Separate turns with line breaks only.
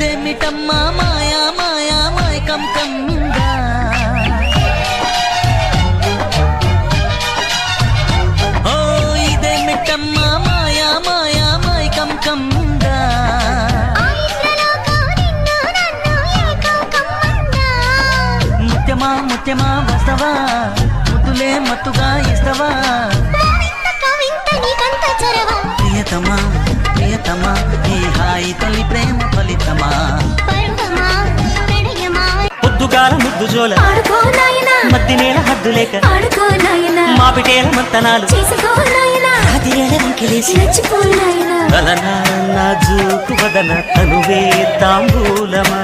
ఇదేమిటమ్మా మాయా మాయా మాయకం కమ్మిందా ఓ ఇదేమిటమ్మా మాయా మాయా మాయకం కమ్మిందా ముత్యమా ముత్యమా వస్తవా ముద్దులే మత్తుగా ఇస్తవా ప్రియతమా ప్రియతమా ఈ హాయి తొలి ప్రేమ ఫలితమా పొద్దుగాల ముద్దు జోల మద్ది నేల హద్దు లేక మాపిటేల మంతనాలు నా జూకు వదన తనువే తాంబూలమా